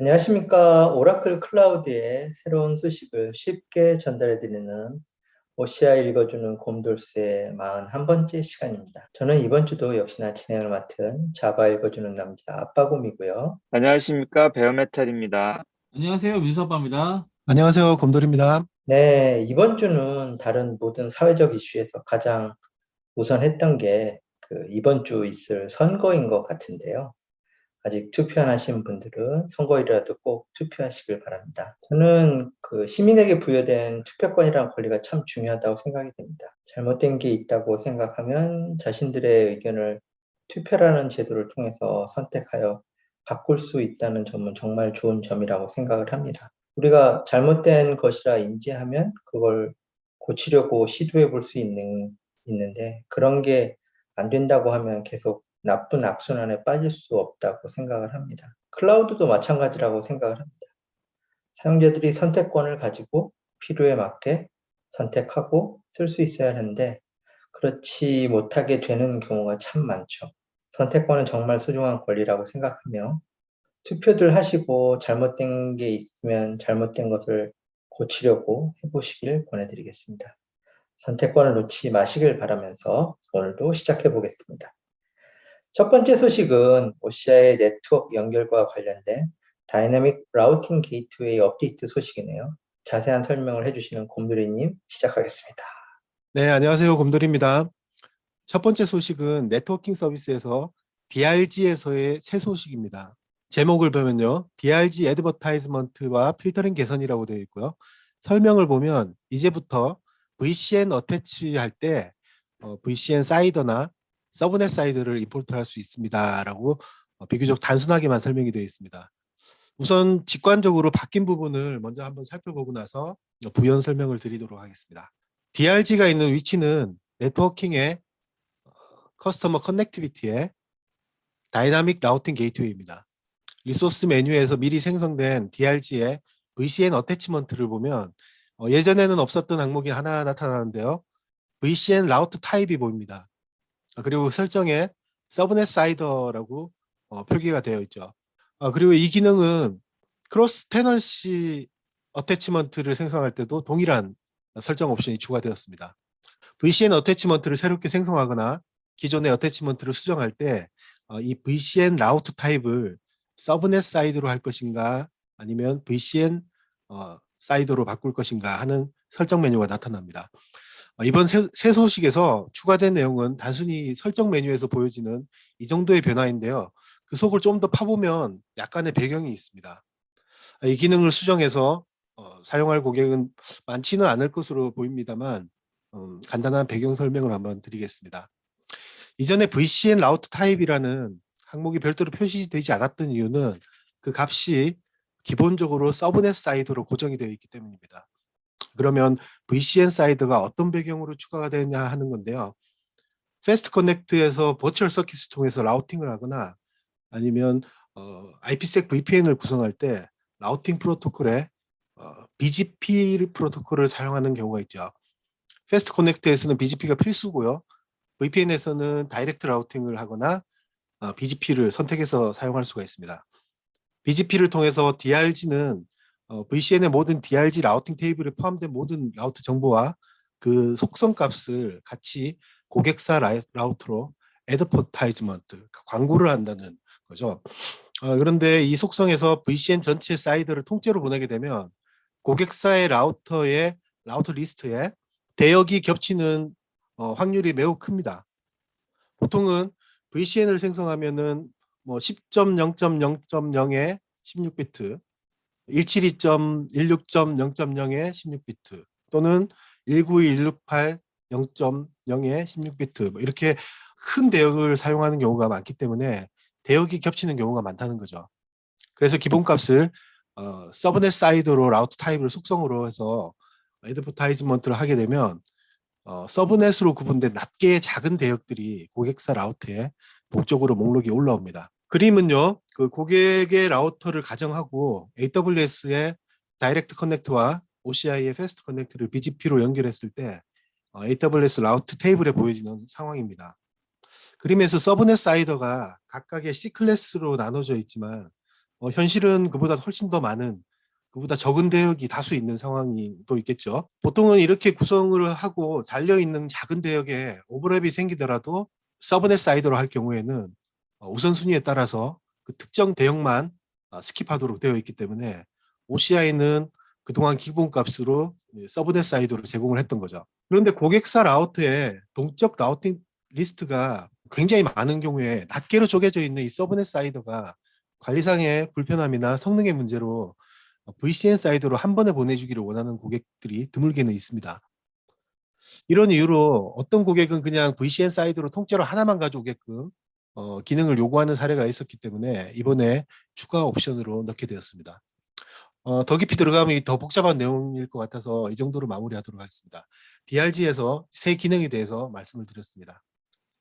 안녕하십니까. 오라클 클라우드의 새로운 소식을 쉽게 전달해드리는 OCI 읽어주는 곰돌스의 41번째 시간입니다. 저는 이번 주도 역시나 진행을 맡은 자바 읽어주는 남자 아빠곰이고요. 안녕하십니까. 베어메탈입니다. 안녕하세요. 민서빠입니다. 안녕하세요. 곰돌입니다. 네, 이번 주는 다른 모든 사회적 이슈에서 가장 우선했던 게 이번 주 있을 선거인 것 같은데요. 아직 투표 안 하신 분들은 선거일이라도 꼭 투표하시길 바랍니다. 저는 시민에게 부여된 투표권이라는 권리가 참 중요하다고 생각이 됩니다. 잘못된 게 있다고 생각하면 자신들의 의견을 투표라는 제도를 통해서 선택하여 바꿀 수 있다는 점은 정말 좋은 점이라고 생각을 합니다. 우리가 잘못된 것이라 인지하면 그걸 고치려고 시도해 볼 수 있는데 그런 게 안 된다고 하면 계속 나쁜 악순환에 빠질 수 없다고 생각을 합니다. 클라우드도 마찬가지라고 생각을 합니다. 사용자들이 선택권을 가지고 필요에 맞게 선택하고 쓸 수 있어야 하는데 그렇지 못하게 되는 경우가 참 많죠. 선택권은 정말 소중한 권리라고 생각하며 투표들 하시고 잘못된 게 있으면 잘못된 것을 고치려고 해보시길 권해드리겠습니다. 선택권을 놓지 마시길 바라면서 오늘도 시작해 보겠습니다. 첫 번째 소식은 OCI의 네트워크 연결과 관련된 다이내믹 라우팅 게이트웨이 업데이트 소식이네요. 자세한 설명을 해주시는 곰돌이님 시작하겠습니다. 네, 안녕하세요. 곰돌입니다. 첫 번째 소식은 네트워킹 서비스에서 DRG에서의 새 소식입니다. 제목을 보면요. DRG 애드버타이즈먼트와 필터링 개선이라고 되어 있고요. 설명을 보면 이제부터 VCN 어태치 할 때 VCN 사이더나 서브넷 사이드를 임포트 할 수 있습니다. 라고 비교적 단순하게만 설명이 되어 있습니다. 우선 직관적으로 바뀐 부분을 먼저 한번 살펴보고 나서 부연 설명을 드리도록 하겠습니다. DRG가 있는 위치는 네트워킹의 커스터머 커넥티비티의 다이나믹 라우팅 게이트웨이입니다. 리소스 메뉴에서 미리 생성된 DRG의 VCN 어태치먼트를 보면 예전에는 없었던 항목이 하나 나타나는데요. VCN 라우트 타입이 보입니다. 그리고 설정에 서브넷 사이더라고 표기가 되어 있죠. 그리고 이 기능은 크로스 테넌시 어태치먼트를 생성할 때도 동일한 설정 옵션이 추가되었습니다. VCN 어태치먼트를 새롭게 생성하거나 기존의 어태치먼트를 수정할 때 이 VCN 라우트 타입을 서브넷 사이드로 할 것인가 아니면 VCN 사이드로 바꿀 것인가 하는 설정 메뉴가 나타납니다. 이번 새 소식에서 추가된 내용은 단순히 설정 메뉴에서 보여지는 이 정도의 변화인데요. 그 속을 좀 더 파보면 약간의 배경이 있습니다. 이 기능을 수정해서 사용할 고객은 많지는 않을 것으로 보입니다만 간단한 배경 설명을 한번 드리겠습니다. 이전에 VCN 라우트 타입이라는 항목이 별도로 표시되지 않았던 이유는 그 값이 기본적으로 서브넷 사이드로 고정이 되어 있기 때문입니다. 그러면 VCN 사이드가 어떤 배경으로 추가가 되느냐 하는 건데요. 패스트 커넥트에서 버추얼 서킷을 통해서 라우팅을 하거나 아니면 IPsec VPN을 구성할 때 라우팅 프로토콜에 BGP 프로토콜을 사용하는 경우가 있죠. 패스트 커넥트에서는 BGP가 필수고요. VPN에서는 다이렉트 라우팅을 하거나 BGP를 선택해서 사용할 수가 있습니다. BGP를 통해서 DRG는 VCN의 모든 DRG 라우팅 테이블에 포함된 모든 라우트 정보와 그 속성 값을 같이 고객사 라우터로 애드버타이즈먼트, 광고를 한다는 거죠. 그런데 이 속성에서 VCN 전체 사이드를 통째로 보내게 되면 고객사의 라우터의 라우터 리스트에 대역이 겹치는 확률이 매우 큽니다. 보통은 VCN을 생성하면은 뭐 10.0.0.0에 16비트, 172.16.0.0에 16비트 또는 192.168 0.0에 16비트 뭐 이렇게 큰 대역을 사용하는 경우가 많기 때문에 대역이 겹치는 경우가 많다는 거죠. 그래서 기본값을 서브넷 사이드로 라우트 타입을 속성으로 해서 애드버타이즈먼트를 하게 되면 서브넷으로 구분된 낱개의 작은 대역들이 고객사 라우터에 동적으로 목록이 올라옵니다. 그림은요, 그 고객의 라우터를 가정하고 AWS의 다이렉트 커넥트와 OCI의 패스트 커넥트를 BGP로 연결했을 때 AWS 라우트 테이블에 보여지는 상황입니다. 그림에서 서브넷 사이더가 각각의 C 클래스로 나눠져 있지만 현실은 그보다 훨씬 더 많은, 그보다 적은 대역이 다수 있는 상황이 또 있겠죠. 보통은 이렇게 구성을 하고 잘려있는 작은 대역에 오버랩이 생기더라도 서브넷 사이드로 할 경우에는 우선순위에 따라서 그 특정 대역만 스킵하도록 되어 있기 때문에 OCI는 그동안 기본값으로 서브넷 사이드로 제공을 했던 거죠. 그런데 고객사 라우터에 동적 라우팅 리스트가 굉장히 많은 경우에 낱개로 쪼개져 있는 이 서브넷 사이드가 관리상의 불편함이나 성능의 문제로 VCN 사이드로 한 번에 보내주기를 원하는 고객들이 드물게는 있습니다. 이런 이유로 어떤 고객은 그냥 VCN 사이드로 통째로 하나만 가져오게끔 기능을 요구하는 사례가 있었기 때문에 이번에 추가 옵션으로 넣게 되었습니다. 더 깊이 들어가면 더 복잡한 내용일 것 같아서 이 정도로 마무리하도록 하겠습니다. DRG에서 새 기능에 대해서 말씀을 드렸습니다.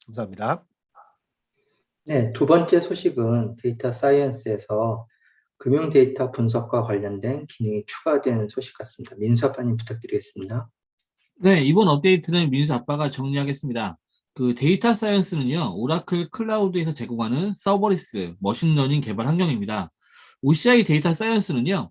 감사합니다. 네, 두 번째 소식은 데이터 사이언스에서 금융 데이터 분석과 관련된 기능이 추가된 소식 같습니다. 민수 아빠님 부탁드리겠습니다. 네, 이번 업데이트는 민수 아빠가 정리하겠습니다. 그 데이터 사이언스는요, 오라클 클라우드에서 제공하는 서버리스, 머신러닝 개발 환경입니다. OCI 데이터 사이언스는요,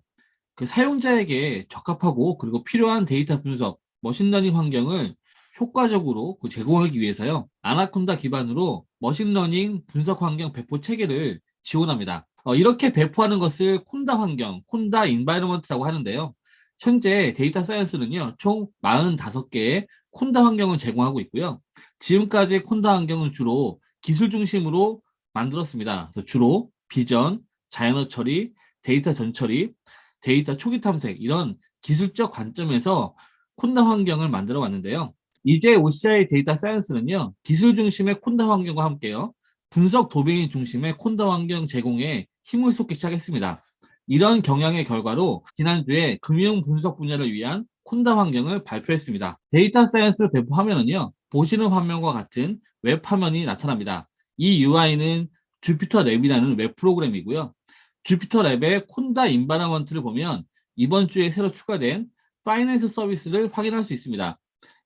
그 사용자에게 적합하고 그리고 필요한 데이터 분석, 머신러닝 환경을 효과적으로 제공하기 위해서요. 아나콘다 기반으로 머신러닝 분석 환경 배포 체계를 지원합니다. 이렇게 배포하는 것을 콘다 환경, 콘다 인바이러먼트라고 하는데요. 현재 데이터 사이언스는요, 총 45개의 콘다 환경을 제공하고 있고요. 지금까지 콘다 환경은 주로 기술 중심으로 만들었습니다. 그래서 주로 비전, 자연어 처리, 데이터 전처리, 데이터 초기 탐색 이런 기술적 관점에서 콘다 환경을 만들어 왔는데요. 이제 OCI 데이터 사이언스는요, 기술 중심의 콘다 환경과 함께요, 분석 도메인 중심의 콘다 환경 제공에 힘을 쏟기 시작했습니다. 이런 경향의 결과로 지난주에 금융 분석 분야를 위한 콘다 환경을 발표했습니다. 데이터 사이언스를 배포하면은요, 보시는 화면과 같은 웹 화면이 나타납니다. 이 UI는 주피터 랩이라는 웹 프로그램이고요. 주피터 랩의 콘다 인바라먼트를 보면 이번 주에 새로 추가된 파이낸스 서비스를 확인할 수 있습니다.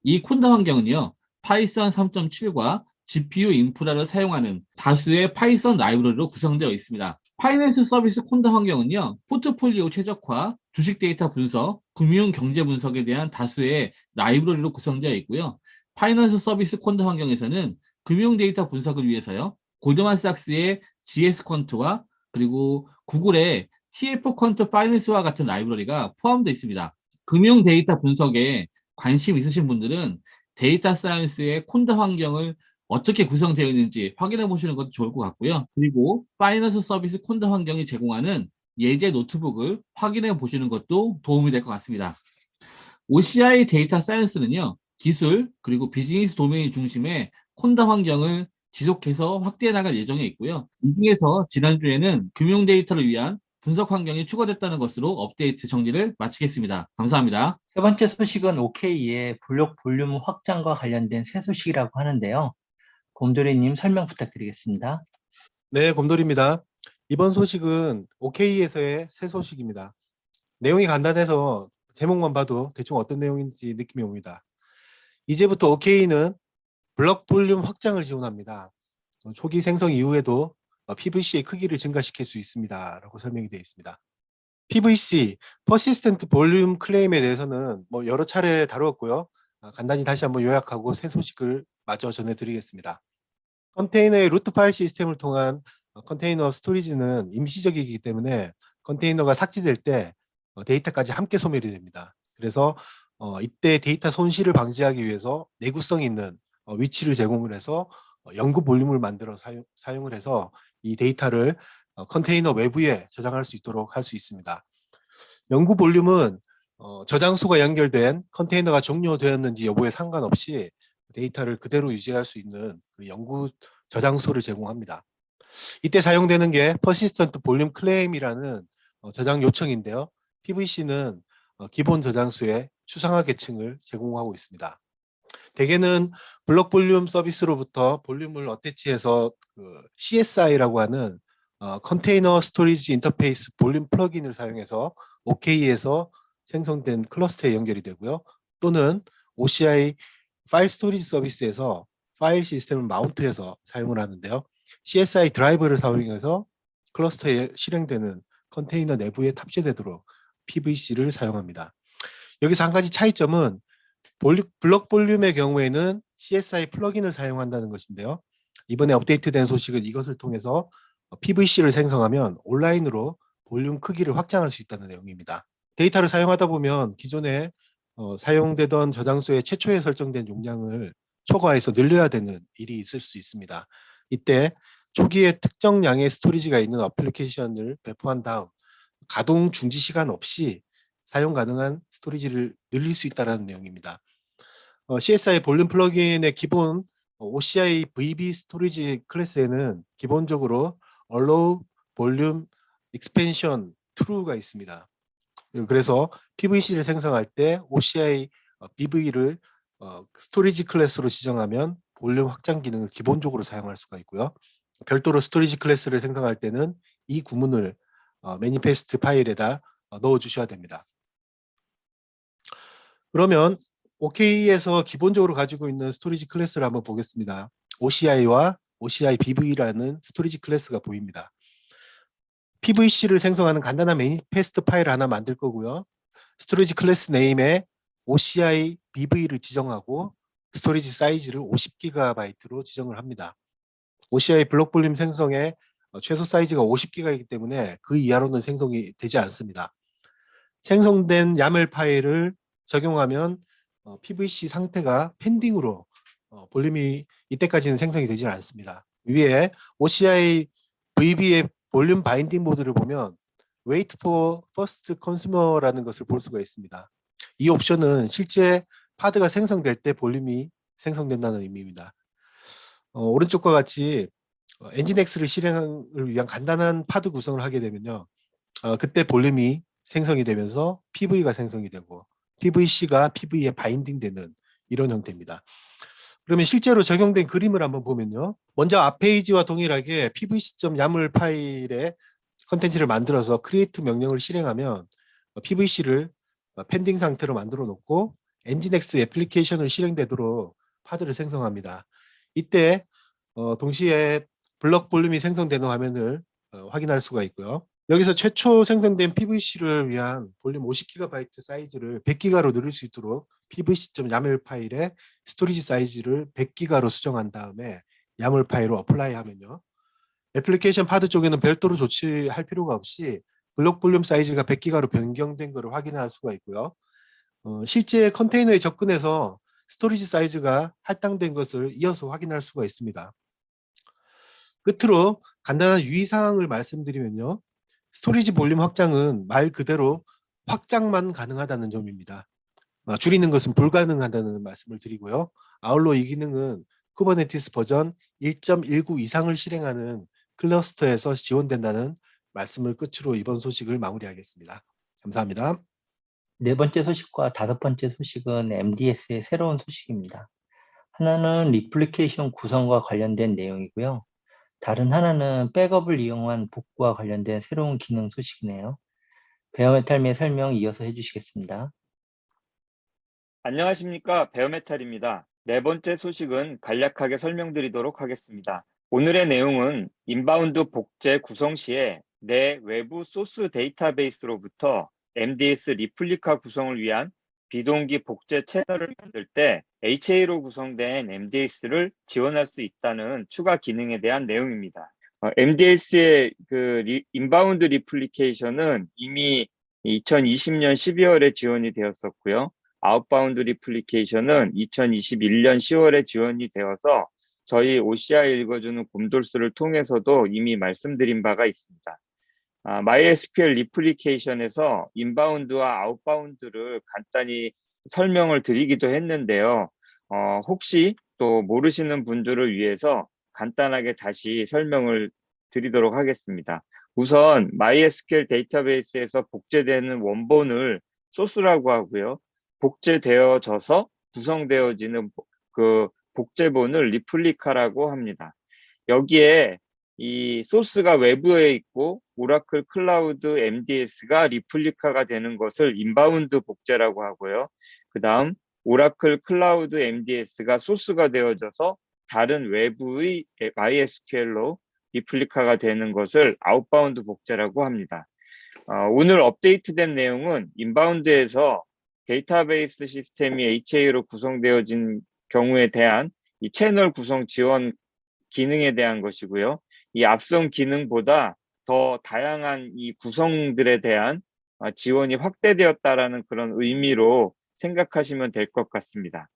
이 콘다 환경은요, 파이썬 3.7과 GPU 인프라를 사용하는 다수의 파이썬 라이브러리로 구성되어 있습니다. 파이낸스 서비스 콘다 환경은요, 포트폴리오 최적화, 주식 데이터 분석, 금융 경제 분석에 대한 다수의 라이브러리로 구성되어 있고요. 파이낸스 서비스 콘다 환경에서는 금융 데이터 분석을 위해서요, 골드만삭스의 GS 퀀트와 그리고 구글의 TF 퀀트 파이낸스와 같은 라이브러리가 포함되어 있습니다. 금융 데이터 분석에 관심 있으신 분들은 데이터 사이언스의 콘다 환경을 어떻게 구성되어 있는지 확인해 보시는 것도 좋을 것 같고요. 그리고 파이낸스 서비스 콘다 환경이 제공하는 예제 노트북을 확인해 보시는 것도 도움이 될 것 같습니다. OCI 데이터 사이언스는요, 기술 그리고 비즈니스 도메인 중심의 콘다 환경을 지속해서 확대해 나갈 예정에 있고요. 이 중에서 지난주에는 금융 데이터를 위한 분석 환경이 추가됐다는 것으로 업데이트 정리를 마치겠습니다. 감사합니다. 세 번째 소식은 OK의 블록 볼륨 확장과 관련된 새 소식이라고 하는데요. 곰돌이님 설명 부탁드리겠습니다. 네, 곰돌입니다. 이번 소식은 OK에서의 새 소식입니다. 내용이 간단해서 제목만 봐도 대충 어떤 내용인지 느낌이 옵니다. 이제부터 OK는 블록 볼륨 확장을 지원합니다. 초기 생성 이후에도 PVC의 크기를 증가시킬 수 있습니다. 라고 설명이 되어 있습니다. PVC, Persistent Volume Claim에 대해서는 여러 차례 다루었고요. 간단히 다시 한번 요약하고 새 소식을 마저 전해드리겠습니다. 컨테이너의 루트 파일 시스템을 통한 컨테이너 스토리지는 임시적이기 때문에 컨테이너가 삭제될 때 데이터까지 함께 소멸이 됩니다. 그래서 이때 데이터 손실을 방지하기 위해서 내구성 있는 위치를 제공을 해서 연구 볼륨을 만들어 사용을 해서 이 데이터를 컨테이너 외부에 저장할 수 있도록 할 수 있습니다. 연구 볼륨은 저장소가 연결된 컨테이너가 종료되었는지 여부에 상관없이 데이터를 그대로 유지할 수 있는 연구 저장소를 제공합니다. 이때 사용되는 게 Persistent Volume Claim이라는 저장 요청인데요. PVC는 기본 저장소에 추상화 계층을 제공하고 있습니다. 대개는 블록 볼륨 서비스로부터 볼륨을 어태치해서 CSI라고 하는 컨테이너 스토리지 인터페이스 볼륨 플러긴을 사용해서 OK에서 생성된 클러스터에 연결이 되고요. 또는 OCI 파일 스토리지 서비스에서 파일 시스템을 마운트해서 사용을 하는데요. CSI 드라이버를 사용해서 클러스터에 실행되는 컨테이너 내부에 탑재되도록 PVC를 사용합니다. 여기서 한 가지 차이점은 블록 볼륨의 경우에는 CSI 플러긴을 사용한다는 것인데요. 이번에 업데이트된 소식은 이것을 통해서 PVC를 생성하면 온라인으로 볼륨 크기를 확장할 수 있다는 내용입니다. 데이터를 사용하다 보면 기존에 사용되던 저장소의 최초에 설정된 용량을 초과해서 늘려야 되는 일이 있을 수 있습니다. 이때 초기에 특정 양의 스토리지가 있는 어플리케이션을 배포한 다음 가동 중지 시간 없이 사용 가능한 스토리지를 늘릴 수 있다는 내용입니다. CSI 볼륨 플러긴의 기본 OCI VB 스토리지 클래스에는 기본적으로 Allow Volume Expansion True가 있습니다. 그래서 PVC를 생성할 때 OCI BV를 스토리지 클래스로 지정하면 볼륨 확장 기능을 기본적으로 사용할 수가 있고요. 별도로 스토리지 클래스를 생성할 때는 이 구문을 매니페스트 파일에다 넣어 주셔야 됩니다. 그러면 OK에서 기본적으로 가지고 있는 스토리지 클래스를 한번 보겠습니다. OCI와 OCI BV라는 스토리지 클래스가 보입니다. PVC를 생성하는 간단한 매니페스트 파일을 하나 만들 거고요. 스토리지 클래스 네임에 OCI BV를 지정하고 스토리지 사이즈를 50GB로 지정을 합니다. OCI 블록 볼륨 생성의 최소 사이즈가 50GB이기 때문에 그 이하로는 생성이 되지 않습니다. 생성된 YAML 파일을 적용하면 PVC 상태가 펜딩으로 볼륨이 이때까지는 생성이 되지 않습니다. 위에 OCI VB의 볼륨 바인딩 모드를 보면 Wait for First Consumer라는 것을 볼 수가 있습니다. 이 옵션은 실제 파드가 생성될 때 볼륨이 생성된다는 의미입니다. 오른쪽과 같이 엔진X를 실행을 위한 간단한 파드 구성을 하게 되면요. 그때 볼륨이 생성이 되면서 PV가 생성이 되고 PVC가 PV에 바인딩되는 이런 형태입니다. 그러면 실제로 적용된 그림을 한번 보면요. 먼저 앞 페이지와 동일하게 pvc.yaml 파일에 컨텐츠를 만들어서 create 명령을 실행하면 PVC를 펜딩 상태로 만들어 놓고 엔진X 애플리케이션을 실행되도록 파드를 생성합니다. 이때 동시에 블럭 볼륨이 생성되는 화면을 확인할 수가 있고요. 여기서 최초 생성된 PVC를 위한 볼륨 50GB 사이즈를 100GB로 늘릴 수 있도록 pvc.yaml 파일에 스토리지 사이즈를 100GB로 수정한 다음에 YAML 파일로 어플라이 하면요. 애플리케이션 파드 쪽에는 별도로 조치할 필요가 없이 블록 볼륨 사이즈가 100GB로 변경된 것을 확인할 수가 있고요. 실제 컨테이너에 접근해서 스토리지 사이즈가 할당된 것을 이어서 확인할 수가 있습니다. 끝으로 간단한 유의사항을 말씀드리면요. 스토리지 볼륨 확장은 말 그대로 확장만 가능하다는 점입니다. 줄이는 것은 불가능하다는 말씀을 드리고요. 아울러 이 기능은 쿠버네티스 버전 1.19 이상을 실행하는 클러스터에서 지원된다는 말씀을 끝으로 이번 소식을 마무리하겠습니다. 감사합니다. 네 번째 소식과 다섯 번째 소식은 MDS의 새로운 소식입니다. 하나는 리플리케이션 구성과 관련된 내용이고요. 다른 하나는 백업을 이용한 복구와 관련된 새로운 기능 소식이네요. 베어메탈미의 설명 이어서 해주시겠습니다. 안녕하십니까. 베어메탈입니다. 네 번째 소식은 간략하게 설명드리도록 하겠습니다. 오늘의 내용은 인바운드 복제 구성 시에 내 외부 소스 데이터베이스로부터 MDS 리플리카 구성을 위한 비동기 복제 채널을 만들 때 HA로 구성된 MDS를 지원할 수 있다는 추가 기능에 대한 내용입니다. MDS의 인바운드 리플리케이션은 이미 2020년 12월에 지원이 되었었고요. 아웃바운드 리플리케이션은 2021년 10월에 지원이 되어서 저희 OCI 읽어주는 곰돌스를 통해서도 이미 말씀드린 바가 있습니다. MySQL 리플리케이션에서 인바운드와 아웃바운드를 간단히 설명을 드리기도 했는데요. 혹시 또 모르시는 분들을 위해서 간단하게 다시 설명을 드리도록 하겠습니다. 우선 MySQL 데이터베이스에서 복제되는 원본을 소스라고 하고요. 복제되어져서 구성되어지는 그 복제본을 리플리카라고 합니다. 여기에 이 소스가 외부에 있고 오라클 클라우드 MDS가 리플리카가 되는 것을 인바운드 복제라고 하고요. 그 다음 오라클 클라우드 MDS가 소스가 되어져서 다른 외부의 MySQL로 리플리카가 되는 것을 아웃바운드 복제라고 합니다. 오늘 업데이트된 내용은 인바운드에서 데이터베이스 시스템이 HA로 구성되어진 경우에 대한 이 채널 구성 지원 기능에 대한 것이고요. 이 앞선 기능보다 더 다양한 이 구성들에 대한 지원이 확대되었다라는 그런 의미로 생각하시면 될 것 같습니다.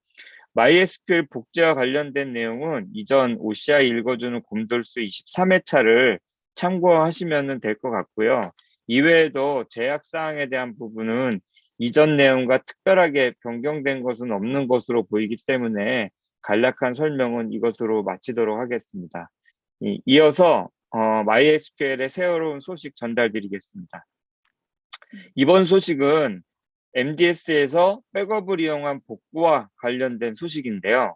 MySQL 복제와 관련된 내용은 이전 OCI 읽어주는 곰돌수 23회차를 참고하시면 될 것 같고요. 이외에도 제약사항에 대한 부분은 이전 내용과 특별하게 변경된 것은 없는 것으로 보이기 때문에 간략한 설명은 이것으로 마치도록 하겠습니다. 이어서 MySQL의 새로운 소식 전달드리겠습니다. 이번 소식은 MDS에서 백업을 이용한 복구와 관련된 소식인데요.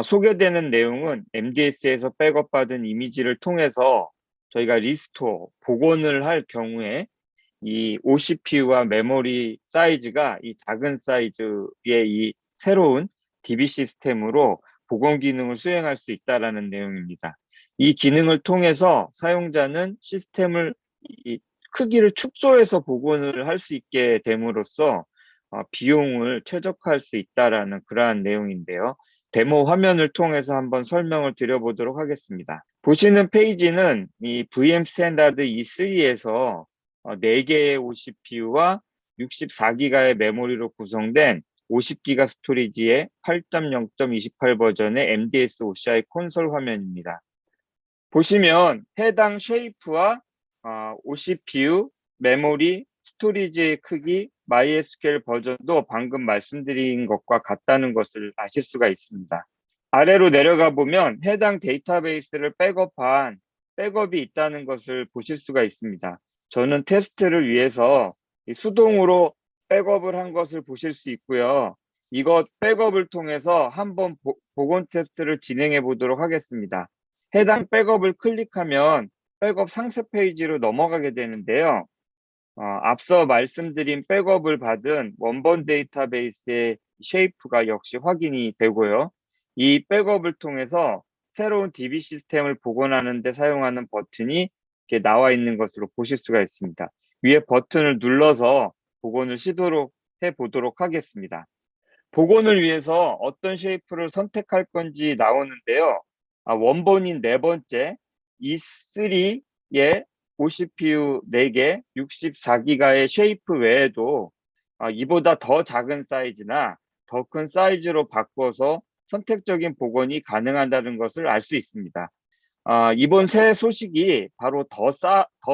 소개되는 내용은 MDS에서 백업받은 이미지를 통해서 저희가 리스토어, 복원을 할 경우에 이 OCPU와 메모리 사이즈가 이 작은 사이즈의 이 새로운 DB 시스템으로 복원 기능을 수행할 수 있다는 내용입니다. 이 기능을 통해서 사용자는 시스템을 크기를 축소해서 복원을 할 수 있게 됨으로써 비용을 최적화할 수 있다는 그러한 내용인데요. 데모 화면을 통해서 한번 설명을 드려보도록 하겠습니다. 보시는 페이지는 이 VM 스탠다드 E3에서 4개의 OCPU와 64기가의 메모리로 구성된 50기가 스토리지의 8.0.28 버전의 MDS OCI 콘솔 화면입니다. 보시면 해당 쉐이프와 OCPU, 메모리, 스토리지의 크기, MySQL 버전도 방금 말씀드린 것과 같다는 것을 아실 수가 있습니다. 아래로 내려가 보면 해당 데이터베이스를 백업한 백업이 있다는 것을 보실 수가 있습니다. 저는 테스트를 위해서 수동으로 백업을 한 것을 보실 수 있고요. 이것 백업을 통해서 한번 복원 테스트를 진행해 보도록 하겠습니다. 해당 백업을 클릭하면 백업 상세 페이지로 넘어가게 되는데요. 앞서 말씀드린 백업을 받은 원본 데이터베이스의 쉐이프가 역시 확인이 되고요. 이 백업을 통해서 새로운 DB 시스템을 복원하는 데 사용하는 버튼이 이렇게 나와 있는 것으로 보실 수가 있습니다. 위에 버튼을 눌러서 복원을 시도해 보도록 하겠습니다. 복원을 위해서 어떤 쉐이프를 선택할 건지 나오는데요. 원본인 네 번째 E3의 OCPU 4개, 64기가의 쉐이프 외에도 이보다 더 작은 사이즈나 더 큰 사이즈로 바꿔서 선택적인 복원이 가능하다는 것을 알 수 있습니다. 이번 새 소식이 바로 더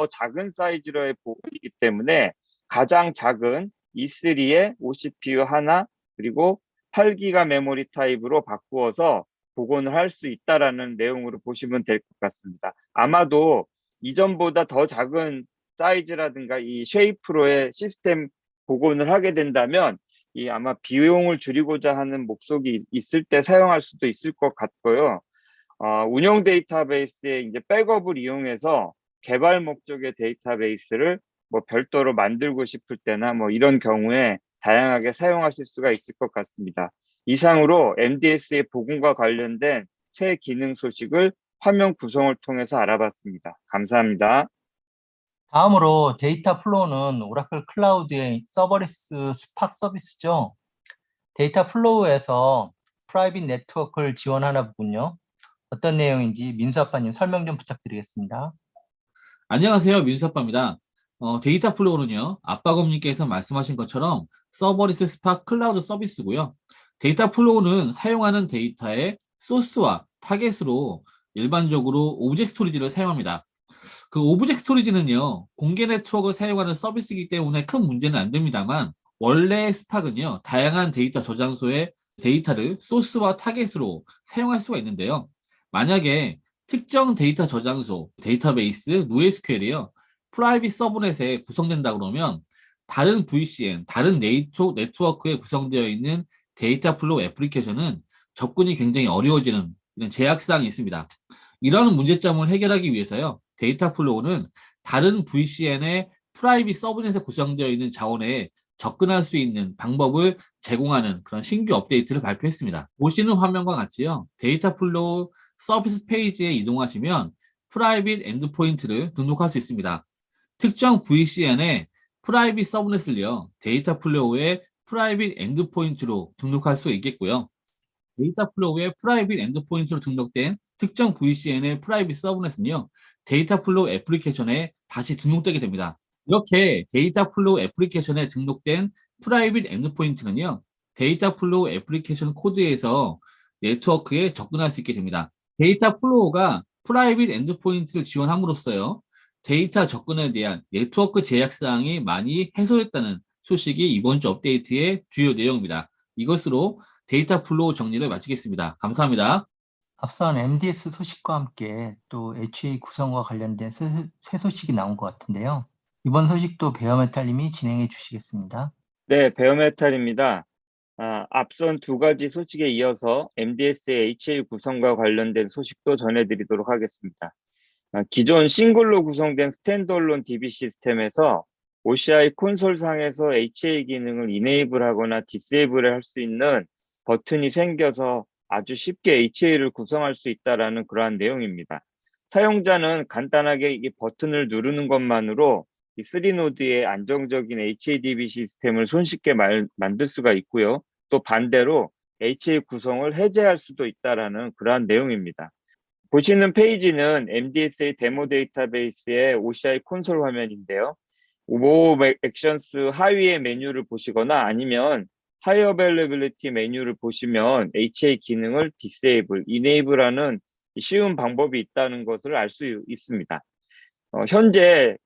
작은 사이즈로의 복원이기 때문에 가장 작은 E3의 OCPU 하나 그리고 8기가 메모리 타입으로 바꾸어서 복원을 할 수 있다라는 내용으로 보시면 될 것 같습니다. 아마도 이전보다 더 작은 사이즈라든가 이 쉐이프로의 시스템 복원을 하게 된다면 아마 비용을 줄이고자 하는 목적이 있을 때 사용할 수도 있을 것 같고요. 운영 데이터베이스에 이제 백업을 이용해서 개발 목적의 데이터베이스를 별도로 만들고 싶을 때나 이런 경우에 다양하게 사용하실 수가 있을 것 같습니다. 이상으로 MDS의 복원과 관련된 새 기능 소식을 화면 구성을 통해서 알아봤습니다. 감사합니다. 다음으로 데이터 플로우는 오라클 클라우드의 서버리스 스팍 서비스죠. 데이터 플로우에서 프라이빗 네트워크를 지원하나 보군요. 어떤 내용인지 민수 아빠님 설명 좀 부탁드리겠습니다. 안녕하세요. 민수아빠입니다. 데이터 플로우는요, 아빠곰님께서 말씀하신 것처럼 서버리스 스팍 클라우드 서비스고요. 데이터 플로우는 사용하는 데이터의 소스와 타겟으로 일반적으로 오브젝트 스토리지를 사용합니다. 그 오브젝트 스토리지는요, 공개 네트워크를 사용하는 서비스이기 때문에 큰 문제는 안 됩니다만, 원래 스팍은요, 다양한 데이터 저장소의 데이터를 소스와 타겟으로 사용할 수가 있는데요. 만약에 특정 데이터 저장소, 데이터베이스, NoSQL이요, 프라이빗 서브넷에 구성된다 그러면 다른 VCN, 다른 네트워크에 구성되어 있는 데이터 플로우 애플리케이션은 접근이 굉장히 어려워지는 이런 제약사항이 있습니다. 이런 문제점을 해결하기 위해서요, 데이터 플로우는 다른 VCN의 프라이빗 서브넷에 구성되어 있는 자원에 접근할 수 있는 방법을 제공하는 그런 신규 업데이트를 발표했습니다. 보시는 화면과 같이요, 데이터 플로우 서비스 페이지에 이동하시면 프라이빗 엔드포인트를 등록할 수 있습니다. 특정 VCN에 프라이빗 서브넷을요, 데이터 플로우의 프라이빗 엔드포인트로 등록할 수 있겠고요. 데이터 플로우의 프라이빗 엔드포인트로 등록된 특정 VCN의 프라이빗 서브넷은요, 데이터 플로우 애플리케이션에 다시 등록되게 됩니다. 이렇게 데이터 플로우 애플리케이션에 등록된 프라이빗 엔드포인트는요, 데이터 플로우 애플리케이션 코드에서 네트워크에 접근할 수 있게 됩니다. 데이터 플로우가 프라이빗 엔드포인트를 지원함으로써요, 데이터 접근에 대한 네트워크 제약사항이 많이 해소됐다는 소식이 이번 주 업데이트의 주요 내용입니다. 이것으로 데이터 플로우 정리를 마치겠습니다. 감사합니다. 앞선 MDS 소식과 함께 또 HA 구성과 관련된 새 소식이 나온 것 같은데요. 이번 소식도 베어메탈님이 진행해 주시겠습니다. 네, 베어메탈입니다. 앞선 두 가지 소식에 이어서 MDS의 HA 구성과 관련된 소식도 전해드리도록 하겠습니다. 기존 싱글로 구성된 스탠드얼론 DB 시스템에서 OCI 콘솔상에서 HA 기능을 이네이블하거나 디세이블을 할 수 있는 버튼이 생겨서 아주 쉽게 HA를 구성할 수 있다는 그러한 내용입니다. 사용자는 간단하게 이 버튼을 누르는 것만으로 이 3노드의 안정적인 HADB 시스템을 손쉽게 만들 수가 있고요. 또 반대로 HA 구성을 해제할 수도 있다는 그러한 내용입니다. 보시는 페이지는 MDS의 데모 데이터베이스의 OCI 콘솔 화면인데요. 모 액션스 하위의 메뉴를 보시거나 아니면 하이 어베일러빌리티 메뉴를 보시면 HA 기능을 디세이블, 이네이블하는 쉬운 방법이 있다는 것을 알 수 있습니다. 현재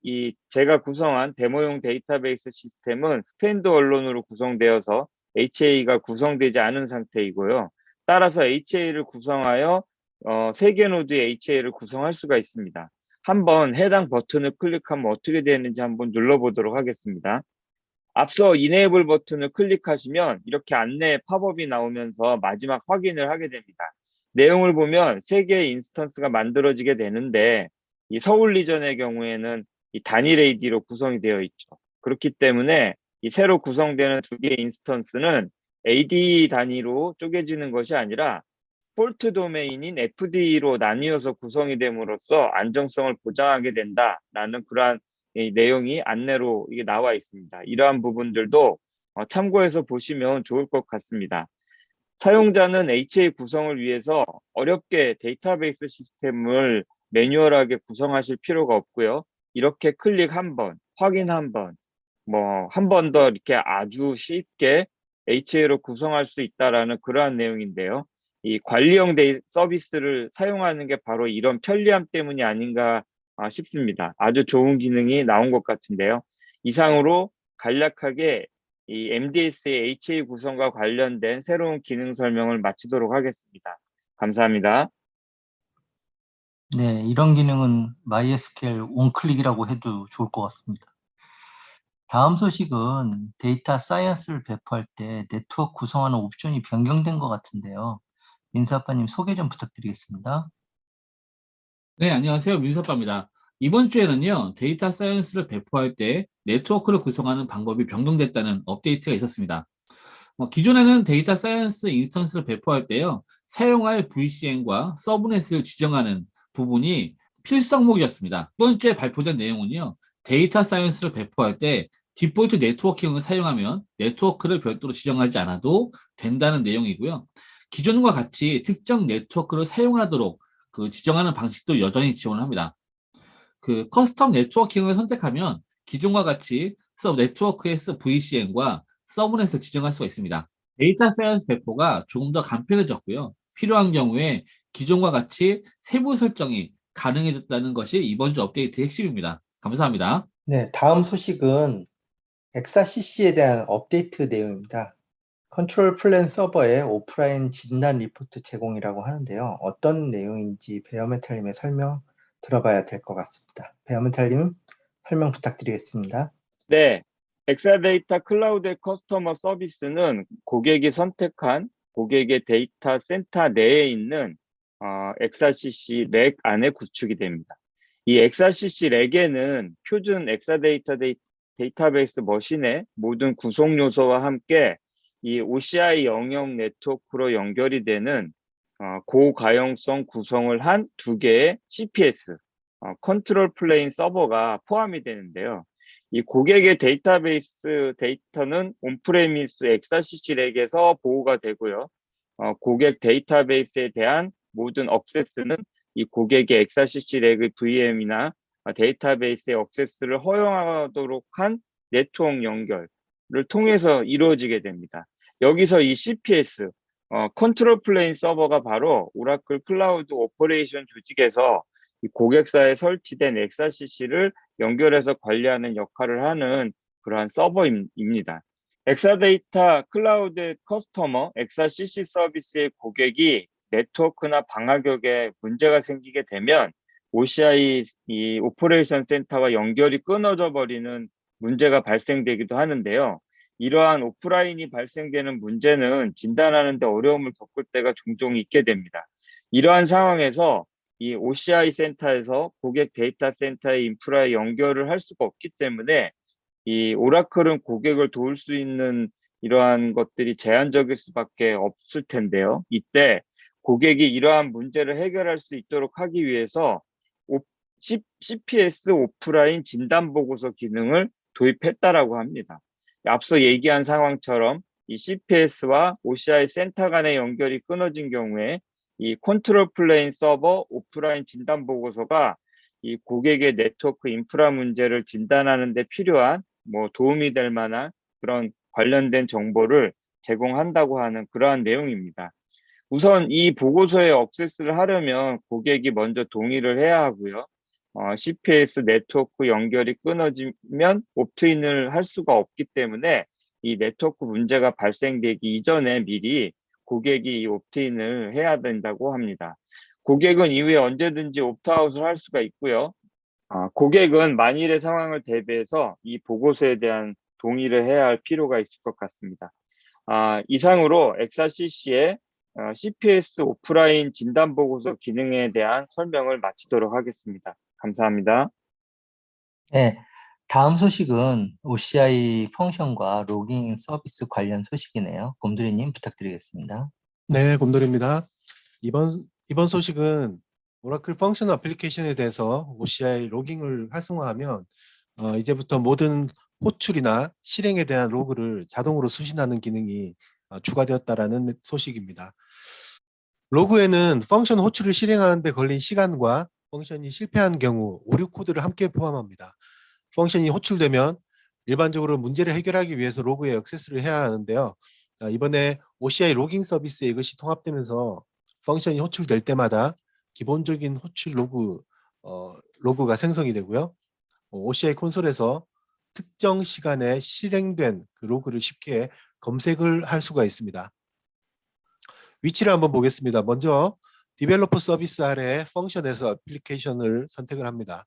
제가 구성한 데모용 데이터베이스 시스템은 스탠드 언론으로 구성되어서 HA가 구성되지 않은 상태이고요. 따라서 HA를 구성하여 3개 노드의 HA를 구성할 수가 있습니다. 한번 해당 버튼을 클릭하면 어떻게 되는지 한번 눌러보도록 하겠습니다. 앞서 이네이블 버튼을 클릭하시면 이렇게 안내 팝업이 나오면서 마지막 확인을 하게 됩니다. 내용을 보면 3개의 인스턴스가 만들어지게 되는데 이 서울 리전의 경우에는 이 단일 AD로 구성이 되어 있죠. 그렇기 때문에 이 새로 구성되는 2개의 인스턴스는 AD 단위로 쪼개지는 것이 아니라 폴트 도메인인 FD로 나뉘어서 구성이 됨으로써 안정성을 보장하게 된다라는 그러한 내용이 안내로 이게 나와 있습니다. 이러한 부분들도 참고해서 보시면 좋을 것 같습니다. 사용자는 HA 구성을 위해서 어렵게 데이터베이스 시스템을 매뉴얼하게 구성하실 필요가 없고요. 이렇게 클릭 한 번, 확인 한 번, 한 번 더 이렇게 아주 쉽게 HA로 구성할 수 있다라는 그러한 내용인데요. 이 관리형 서비스를 사용하는 게 바로 이런 편리함 때문이 아닌가 싶습니다. 아주 좋은 기능이 나온 것 같은데요. 이상으로 간략하게 이 MDS의 HA 구성과 관련된 새로운 기능 설명을 마치도록 하겠습니다. 감사합니다. 네, 이런 기능은 MySQL 원클릭이라고 해도 좋을 것 같습니다. 다음 소식은 데이터 사이언스를 배포할 때 네트워크 구성하는 옵션이 변경된 것 같은데요. 민수 아빠님 소개 좀 부탁드리겠습니다. 네, 안녕하세요. 민석빠입니다. 이번 주에는요, 데이터 사이언스를 배포할 때 네트워크를 구성하는 방법이 변경됐다는 업데이트가 있었습니다. 기존에는 데이터 사이언스 인스턴스를 배포할 때요, 사용할 VCN과 서브넷을 지정하는 부분이 필수 항목이었습니다. 이번 주에 발표된 내용은요, 데이터 사이언스를 배포할 때 디폴트 네트워킹을 사용하면 네트워크를 별도로 지정하지 않아도 된다는 내용이고요. 기존과 같이 특정 네트워크를 사용하도록 지정하는 방식도 여전히 지원을 합니다. 커스텀 네트워킹을 선택하면 기존과 같이 네트워크의 VCN과 서브넷을 지정할 수가 있습니다. 데이터 사이언스 배포가 조금 더 간편해졌고요. 필요한 경우에 기존과 같이 세부 설정이 가능해졌다는 것이 이번 주 업데이트의 핵심입니다. 감사합니다. 네, 다음 소식은 엑사CC에 대한 업데이트 내용입니다. 컨트롤 플랜 서버의 오프라인 진단 리포트 제공이라고 하는데요. 어떤 내용인지 베어메탈님의 설명 들어봐야 될 것 같습니다. 베어메탈님 설명 부탁드리겠습니다. 네, 엑사데이터 클라우드 커스터머 서비스는 고객이 선택한 고객의 데이터 센터 내에 있는 엑사CC 렉 안에 구축이 됩니다. 이 엑사CC 렉에는 표준 엑사데이터 데이터베이스 머신의 모든 구성 요소와 함께 이 OCI 영역 네트워크로 연결이 되는 고가용성 구성을 한 2개의 CPS, 컨트롤 플레인 서버가 포함이 되는데요. 이 고객의 데이터베이스 데이터는 온프레미스 XRCC 렉에서 보호가 되고요. 고객 데이터베이스에 대한 모든 액세스는 이 고객의 XRCC 렉의 VM이나 데이터베이스의 액세스를 허용하도록 한 네트워크 연결을 통해서 이루어지게 됩니다. 여기서 이 CPS, 컨트롤 플레인 서버가 바로 오라클 클라우드 오퍼레이션 조직에서 이 고객사에 설치된 XRCC를 연결해서 관리하는 역할을 하는 그러한 서버입니다. 엑사데이터 클라우드 커스터머 XRCC 서비스의 고객이 네트워크나 방화벽에 문제가 생기게 되면 OCI 이 오퍼레이션 센터와 연결이 끊어져 버리는 문제가 발생되기도 하는데요. 이러한 오프라인이 발생되는 문제는 진단하는 데 어려움을 겪을 때가 종종 있게 됩니다. 이러한 상황에서 이 OCI 센터에서 고객 데이터 센터의 인프라에 연결을 할 수가 없기 때문에 이 오라클은 고객을 도울 수 있는 이러한 것들이 제한적일 수밖에 없을 텐데요. 이때 고객이 이러한 문제를 해결할 수 있도록 하기 위해서 CPS 오프라인 진단보고서 기능을 도입했다라고 합니다. 앞서 얘기한 상황처럼 이 CPS와 OCI 센터 간의 연결이 끊어진 경우에 이 컨트롤 플레인 서버 오프라인 진단 보고서가 이 고객의 네트워크 인프라 문제를 진단하는 데 필요한 도움이 될 만한 그런 관련된 정보를 제공한다고 하는 그러한 내용입니다. 우선 이 보고서에 액세스를 하려면 고객이 먼저 동의를 해야 하고요. CPS 네트워크 연결이 끊어지면 옵트인을 할 수가 없기 때문에 이 네트워크 문제가 발생되기 이전에 미리 고객이 이 옵트인을 해야 된다고 합니다. 고객은 이후에 언제든지 옵트아웃을 할 수가 있고요. 고객은 만일의 상황을 대비해서 이 보고서에 대한 동의를 해야 할 필요가 있을 것 같습니다. 이상으로 XRCC의 CPS 오프라인 진단 보고서 기능에 대한 설명을 마치도록 하겠습니다. 감사합니다. 네, 다음 소식은 OCI 펑션과 로깅 서비스 관련 소식이네요. 곰돌이님 부탁드리겠습니다. 네, 곰돌입니다. 이번 소식은 오라클 펑션 어플리케이션에 대해서 OCI 로깅을 활성화하면 이제부터 모든 호출이나 실행에 대한 로그를 자동으로 수신하는 기능이 추가되었다라는 소식입니다. 로그에는 펑션 호출을 실행하는 데 걸린 시간과 펑션이 실패한 경우 오류 코드를 함께 포함합니다. 펑션이 호출되면 일반적으로 문제를 해결하기 위해서 로그에 액세스를 해야 하는데요. 이번에 OCI 로깅 서비스에 이것이 통합되면서 펑션이 호출될 때마다 기본적인 호출 로그가 생성이 되고요. OCI 콘솔에서 특정 시간에 실행된 그 로그를 쉽게 검색을 할 수가 있습니다. 위치를 한번 보겠습니다. 먼저 디벨로퍼 서비스 아래 펑션에서 애플리케이션을 선택을 합니다.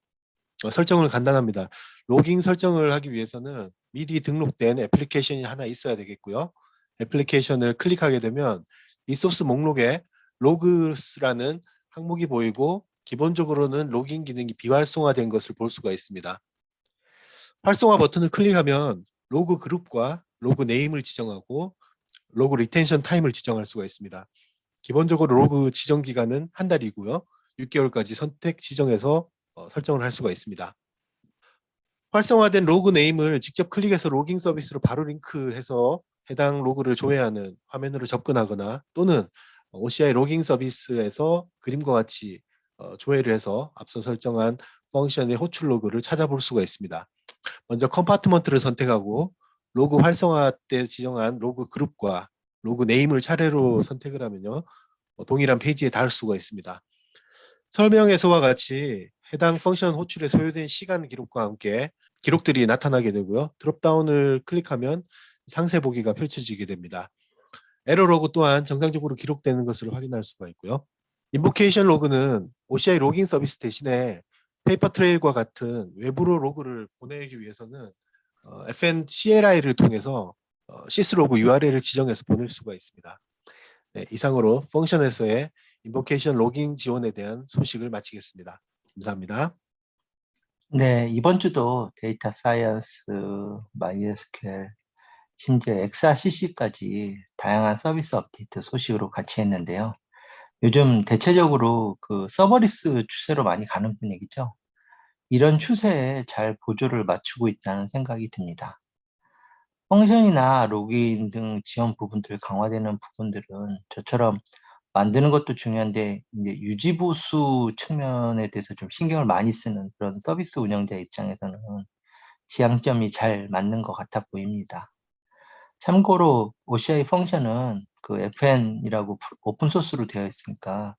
설정은 간단합니다. 로깅 설정을 하기 위해서는 미리 등록된 애플리케이션이 하나 있어야 되겠고요. 애플리케이션을 클릭하게 되면 리소스 목록에 로그스라는 항목이 보이고 기본적으로는 로깅 기능이 비활성화된 것을 볼 수가 있습니다. 활성화 버튼을 클릭하면 로그 그룹과 로그 네임을 지정하고 로그 리텐션 타임을 지정할 수가 있습니다. 기본적으로 로그 지정 기간은 한 달이고요. 6개월까지 선택 지정해서 설정을 할 수가 있습니다. 활성화된 로그 네임을 직접 클릭해서 로깅 서비스로 바로 링크해서 해당 로그를 조회하는 화면으로 접근하거나 또는 OCI 로깅 서비스에서 그림과 같이 조회를 해서 앞서 설정한 펑션의 호출 로그를 찾아볼 수가 있습니다. 먼저 컴파트먼트를 선택하고 로그 활성화 때 지정한 로그 그룹과 로그 네임을 차례로 선택을 하면요. 동일한 페이지에 닿을 수가 있습니다. 설명에서와 같이 해당 펑션 호출에 소요된 시간 기록과 함께 기록들이 나타나게 되고요. 드롭다운을 클릭하면 상세 보기가 펼쳐지게 됩니다. 에러 로그 또한 정상적으로 기록되는 것을 확인할 수가 있고요. 인보케이션 로그는 OCI 로깅 서비스 대신에 페이퍼 트레일과 같은 외부로 로그를 보내기 위해서는 FN CLI를 통해서 시스로그 URL을 지정해서 보낼 수가 있습니다. 네, 이상으로 펑션에서의 인보케이션 로깅 지원에 대한 소식을 마치겠습니다. 감사합니다. 네, 이번 주도 데이터 사이언스, MySQL, 심지어 XRCC까지 다양한 서비스 업데이트 소식으로 같이 했는데요. 요즘 대체적으로 그 서버리스 추세로 많이 가는 분위기죠. 이런 추세에 잘 보조를 맞추고 있다는 생각이 듭니다. 펑션이나 로그인 등 지원 부분들 강화되는 부분들은 저처럼 만드는 것도 중요한데 이제 유지보수 측면에 대해서 좀 신경을 많이 쓰는 그런 서비스 운영자 입장에서는 지향점이 잘 맞는 것 같아 보입니다. 참고로 OCI 펑션은 그 FN이라고 오픈 소스로 되어 있으니까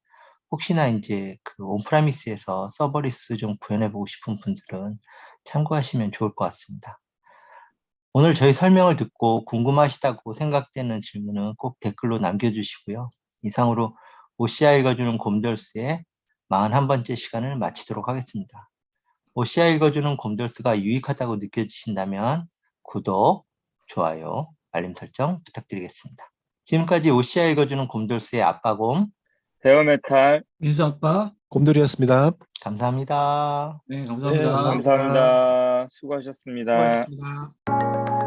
혹시나 이제 그 온프라미스에서 서버리스 좀 구현해 보고 싶은 분들은 참고하시면 좋을 것 같습니다. 오늘 저희 설명을 듣고 궁금하시다고 생각되는 질문은 꼭 댓글로 남겨주시고요. 이상으로 OCI 읽어주는 곰돌스의 41번째 시간을 마치도록 하겠습니다. OCI 읽어주는 곰돌스가 유익하다고 느껴지신다면 구독, 좋아요, 알림 설정 부탁드리겠습니다. 지금까지 OCI 읽어주는 곰돌스의 아빠곰 베어메탈 민수 아빠. 곰돌이었습니다. 감사합니다. 네, 네, 감사합니다. 감사합니다. 감사합니다. 수고하셨습니다. 수고하셨습니다.